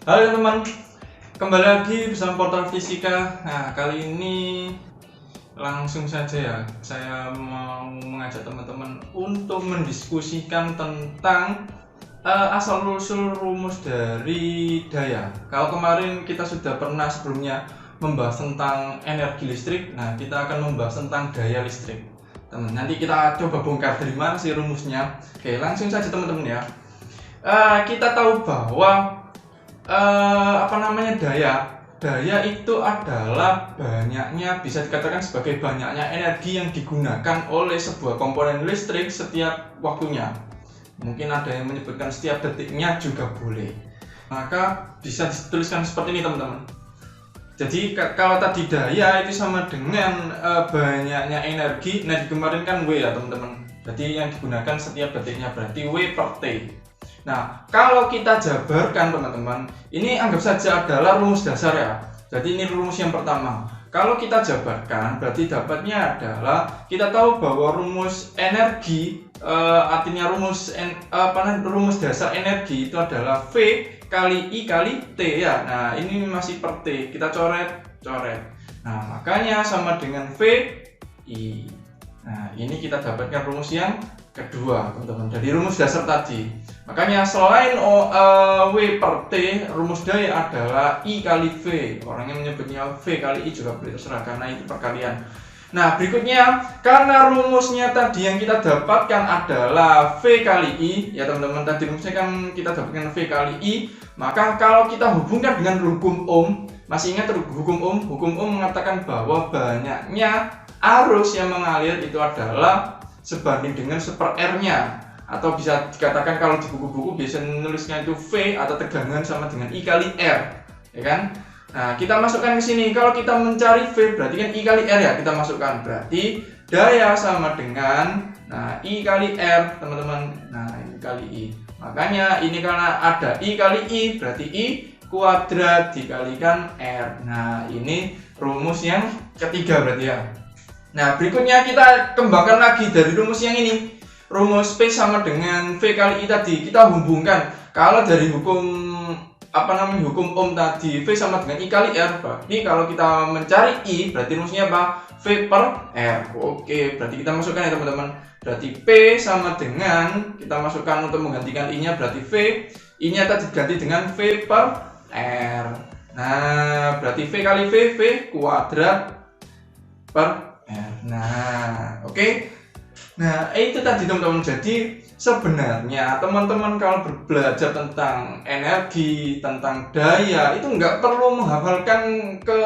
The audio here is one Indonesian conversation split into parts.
Halo teman, kembali lagi bersama Portal Fisika. Nah, kali ini langsung saja ya, saya mau mengajak teman-teman untuk mendiskusikan tentang asal-usul rumus dari daya. Kalau kemarin kita sudah pernah sebelumnya membahas tentang energi listrik, nah kita akan membahas tentang daya listrik. Teman, nanti kita coba bongkar dari mana sih rumusnya. Oke, langsung saja teman-teman ya. Kita tahu bahwa daya itu adalah banyaknya, bisa dikatakan sebagai banyaknya energi yang digunakan oleh sebuah komponen listrik setiap waktunya. Mungkin ada yang menyebutkan setiap detiknya juga boleh. Maka bisa dituliskan seperti ini teman-teman. Jadi kalau tadi daya itu sama dengan banyaknya energi. Nah, kemarin kan W ya teman-teman. Jadi yang digunakan setiap detiknya berarti W per T. Nah, kalau kita jabarkan teman-teman, ini anggap saja adalah rumus dasar ya. Jadi ini rumus yang pertama. Kalau kita jabarkan, berarti dapatnya adalah, kita tahu bahwa rumus energi, artinya rumus dasar energi itu adalah V kali I kali T ya. Nah, ini masih per T, kita coret. Nah, makanya sama dengan V I. Nah, ini kita dapatkan rumus yang kedua teman-teman, dari rumus dasar tadi. Makanya selain W per T, rumus daya adalah I kali V. Orangnya menyebutnya V kali I juga boleh, terserah karena itu perkalian. Nah, berikutnya, karena rumusnya tadi yang kita dapatkan adalah V kali I ya teman-teman, tadi rumusnya kan kita dapatkan V kali I, maka kalau kita hubungkan dengan hukum Ohm, masih ingat hukum Ohm? Hukum Ohm mengatakan bahwa banyaknya arus yang mengalir itu adalah sebanding dengan seper R-nya, atau bisa dikatakan kalau di buku-buku biasa menulisnya itu V atau tegangan sama dengan I kali R, ya kan? Nah, kita masukkan ke sini. Kalau kita mencari V berarti kan I kali R ya, kita masukkan. Berarti daya sama dengan I kali R, teman-teman. Nah, I kali I. Makanya ini karena ada I kali I, berarti I kuadrat dikalikan R. Nah, ini rumus yang ketiga berarti ya. Nah, berikutnya kita kembangkan lagi dari rumus yang ini. Rumus P sama dengan V kali I tadi kita hubungkan. Kalau dari hukum hukum Ohm tadi V sama dengan I kali R, berarti kalau kita mencari I berarti rumusnya apa? V per R. Oke, berarti kita masukkan ya teman-teman. Berarti P sama dengan, kita masukkan untuk menggantikan I-nya berarti V, I-nya tadi diganti dengan V per R. Nah, berarti V kali V kuadrat per R. Nah, oke. Nah, itu tadi teman-teman. Jadi sebenarnya teman-teman kalau belajar tentang energi, tentang daya, itu nggak perlu menghafalkan ke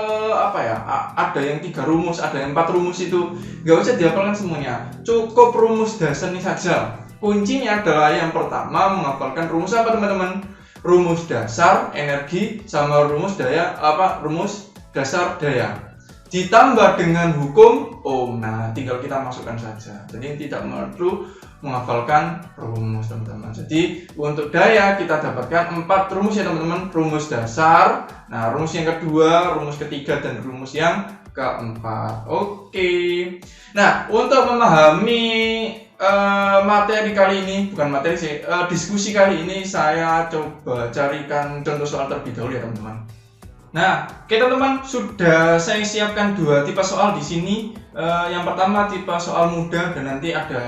ada yang 3 rumus, ada yang 4 rumus, itu nggak usah dihafalkan semuanya. Cukup rumus dasar ini saja. Kuncinya adalah yang pertama menghafalkan rumus apa teman-teman? Rumus dasar energi sama rumus dasar daya, ditambah dengan hukum Ohm. Nah, tinggal kita masukkan saja. Jadi tidak perlu menghafalkan rumus teman-teman. Jadi untuk daya kita dapatkan 4 rumus ya teman-teman. Rumus dasar, nah rumus yang kedua, rumus ketiga, dan rumus yang keempat. Oke. Nah, untuk memahami materi kali ini, bukan materi sih, diskusi kali ini, saya coba carikan contoh soal terlebih dahulu ya teman-teman. Nah, oke teman-teman, sudah saya siapkan 2 tipe soal di sini. Yang pertama tipe soal mudah, dan nanti ada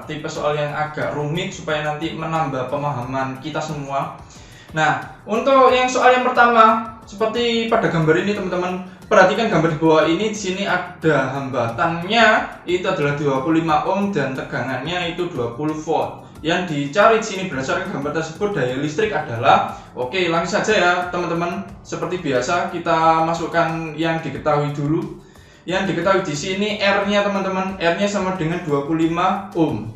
tipe soal yang agak rumit supaya nanti menambah pemahaman kita semua. Nah, untuk yang soal yang pertama, seperti pada gambar ini teman-teman, perhatikan gambar di bawah ini. Di sini ada hambatannya, itu adalah 25 ohm dan tegangannya itu 20 volt. Yang dicari di sini berdasarkan gambar tersebut daya listrik adalah, oke, langsung saja ya teman-teman. Seperti biasa kita masukkan yang diketahui dulu. Yang diketahui di sini R-nya teman-teman, R-nya sama dengan 25 ohm.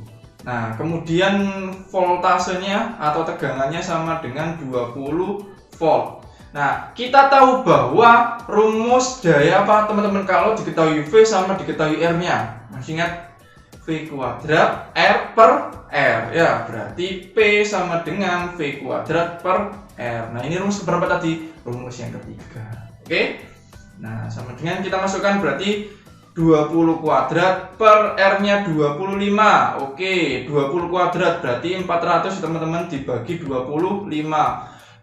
Nah, kemudian voltasenya atau tegangannya sama dengan 20 volt. Nah, kita tahu bahwa rumus daya apa teman-teman? Kalau diketahui V sama diketahui R-nya. Masih ingat? V kuadrat R per R ya, berarti P sama dengan V kuadrat per R. Nah, ini rumus keberapa tadi? Rumus yang ketiga. Oke. Nah, sama dengan kita masukkan berarti 20 kuadrat per R-nya 25. Oke, 20 kuadrat berarti 400 teman-teman, dibagi 25.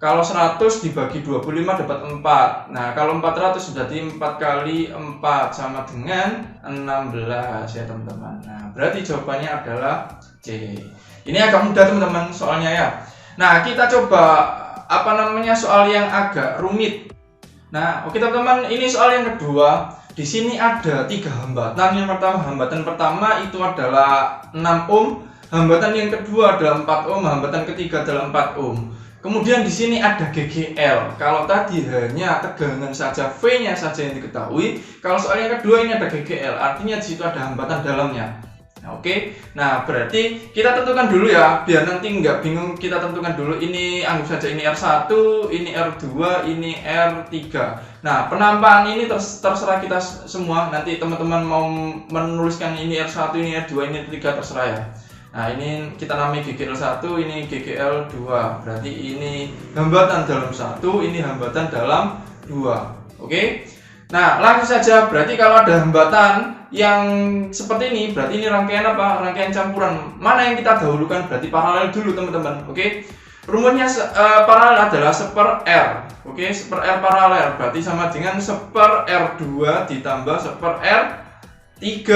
Kalau 100 dibagi 25 dapat 4. Nah, kalau 400 berarti 4 kali 4 sama dengan 16 ya teman-teman. Nah, berarti jawabannya adalah C. Ini agak mudah teman-teman soalnya ya. Nah, kita coba soal yang agak rumit. Nah, oke teman-teman, ini soal yang kedua. Di sini ada 3 hambatan. Hambatan pertama itu adalah 6 ohm, hambatan yang kedua adalah 4 ohm, hambatan ketiga adalah 4 ohm. Kemudian di sini ada GGL. Kalau tadi hanya tegangan saja, V-nya saja yang diketahui. Kalau soal yang kedua ini ada GGL, artinya di situ ada hambatan dalamnya. Nah, oke. Nah, berarti kita tentukan dulu ya, biar nanti nggak bingung. Kita tentukan dulu. Ini anggap saja ini R1, ini R2, ini R3. Nah, penampakan ini terserah kita semua. Nanti teman-teman mau menuliskan ini R1, ini R2, ini R3 terserah ya. Nah, ini kita namai GGL1, ini GGL2. Berarti ini hambatan dalam 1, ini hambatan dalam 2. Oke. Nah, langsung saja. Berarti kalau ada hambatan yang seperti ini, berarti ini rangkaian apa? Rangkaian campuran. Mana yang kita dahulukan? Berarti paralel dulu, teman-teman. Oke. Rumusnya paralel adalah 1/R. Oke, 1/R paralel. Berarti sama dengan 1/R2 ditambah 1/R3.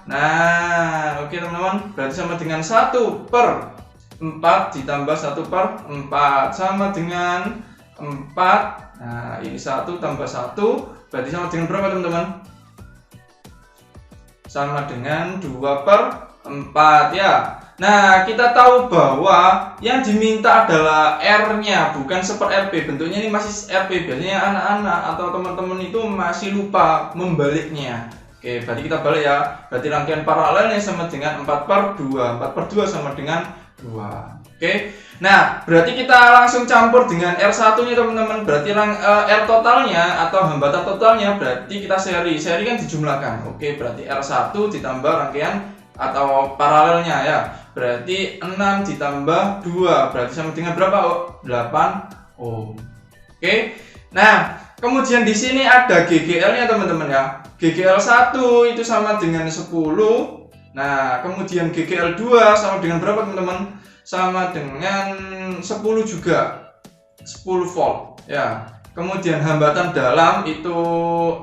Nah, oke teman-teman, berarti sama dengan 1/4 ditambah 1/4 sama dengan 4. Nah, ini 1 tambah 1 berarti sama dengan berapa teman-teman? Sama dengan 2/4 ya. Nah, kita tahu bahwa yang diminta adalah R-nya, bukan 1/RP. Bentuknya ini masih RP. Biasanya anak-anak atau teman-teman itu masih lupa membaliknya. Oke, berarti kita balik ya. Berarti rangkaian paralelnya sama dengan 4/2. 4/2 sama dengan 2. Oke. Nah, berarti kita langsung campur dengan R1-nya teman-teman. Berarti R totalnya atau hambatan totalnya berarti kita seri. Seri kan dijumlahkan. Oke, berarti R1 ditambah rangkaian atau paralelnya ya. Berarti 6 ditambah 2 berarti sama dengan berapa? 8 ohm. Oke. Nah, kemudian di sini ada GGL-nya teman-teman ya. GGL1 itu sama dengan 10. Nah, kemudian GGL2 sama dengan berapa teman-teman? Sama dengan 10 juga. 10 volt ya. Kemudian hambatan dalam itu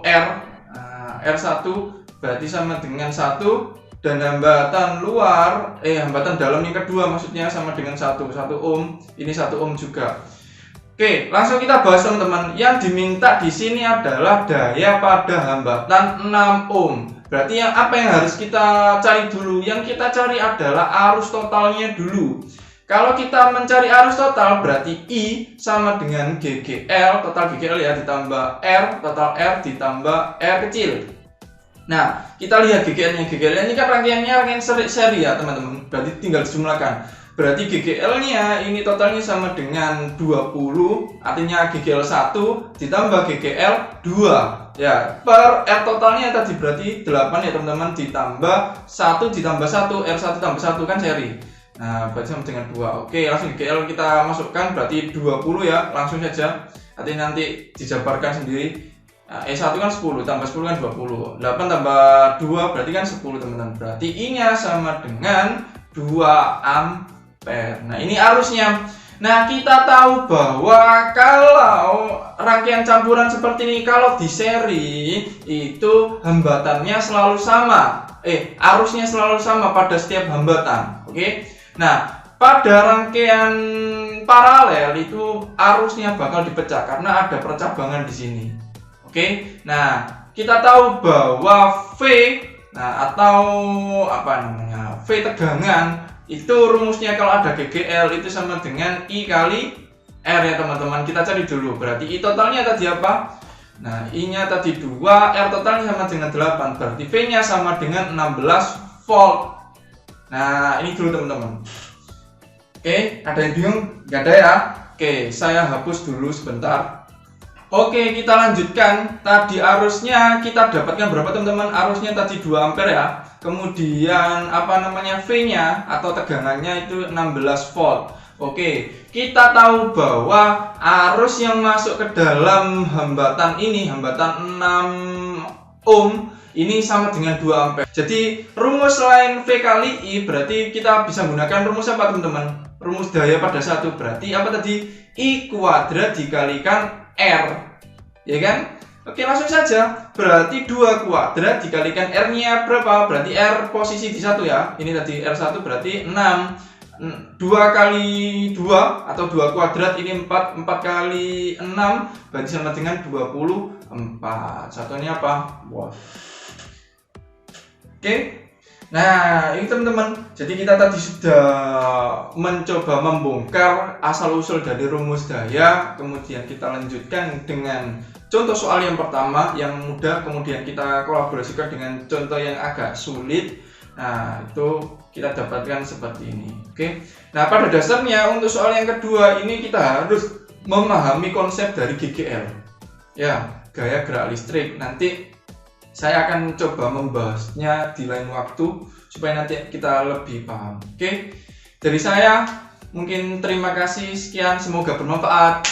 R. Nah, R1 berarti sama dengan 1 dan hambatan luar hambatan dalam yang kedua maksudnya sama dengan 1 ohm. Ini 1 ohm juga. Oke, langsung kita bahas teman-teman. Yang diminta di sini adalah daya pada hambatan 6 ohm. Berarti apa yang harus kita cari dulu? Yang kita cari adalah arus totalnya dulu. Kalau kita mencari arus total berarti I sama dengan GGL, total GGL ya, ditambah R, total R ditambah R kecil. Nah, kita lihat GGL-nya. GGL ini kan rangkaian seri ya teman-teman. Berarti tinggal dijumlahkan. Berarti GGL-nya ini totalnya sama dengan 20, artinya GGL1 ditambah GGL2 ya. Per R totalnya tadi berarti 8 ya teman-teman, ditambah 1 ditambah 1, R1 tambah 1 kan seri. Nah, berarti sama dengan 2. Oke, langsung GGL kita masukkan berarti 20 ya, langsung saja. Nanti dijabarkan sendiri. Nah, E1 kan 10 tambah 10 kan 20. 8 tambah 2 berarti kan 10 teman-teman. Berarti I-nya sama dengan 2 ampere. Nah, ini arusnya. Nah, kita tahu bahwa kalau rangkaian campuran seperti ini kalau di seri itu hambatannya selalu sama. Arusnya selalu sama pada setiap hambatan. Oke. Nah, pada rangkaian paralel itu arusnya bakal dipecah karena ada percabangan di sini. Oke. Nah, kita tahu bahwa V atau V tegangan itu rumusnya kalau ada GGL itu sama dengan I kali R ya teman-teman. Kita cari dulu. Berarti I totalnya tadi apa? Nah, I-nya tadi 2, R totalnya sama dengan 8. Berarti V-nya sama dengan 16 volt. Nah, ini dulu teman-teman. Oke, ada yang bingung? Gak ada ya? Oke, saya hapus dulu sebentar. Oke, kita lanjutkan. Tadi arusnya kita dapatkan berapa teman-teman? Arusnya tadi 2 ampere ya. Kemudian V-nya atau tegangannya itu 16 volt. Oke, kita tahu bahwa arus yang masuk ke dalam hambatan ini, hambatan 6 ohm, ini sama dengan 2 ampere. Jadi rumus lain V kali I berarti kita bisa menggunakan rumus apa teman-teman? Rumus daya pada 1 berarti apa tadi? I kuadrat dikalikan R, ya kan? Oke, langsung saja. Berarti 2 kuadrat dikalikan R-nya berapa? Berarti R posisi di 1 ya. Ini tadi R1 berarti 6. 2 kali 2 atau 2 kuadrat ini 4. 4 kali 6 berarti sama dengan 24. Satunya apa? Wow. Oke. Nah, ini teman-teman. Jadi kita tadi sudah mencoba membongkar asal-usul dari rumus daya. Kemudian kita lanjutkan dengan contoh soal yang pertama yang mudah. Kemudian kita kolaborasikan dengan contoh yang agak sulit. Nah, itu kita dapatkan seperti ini. Oke. Nah, pada dasarnya untuk soal yang kedua ini kita harus memahami konsep dari GGL. Ya, gaya gerak listrik. Nanti saya akan coba membahasnya di lain waktu supaya nanti kita lebih paham. Oke. Dari saya mungkin terima kasih, sekian, semoga bermanfaat.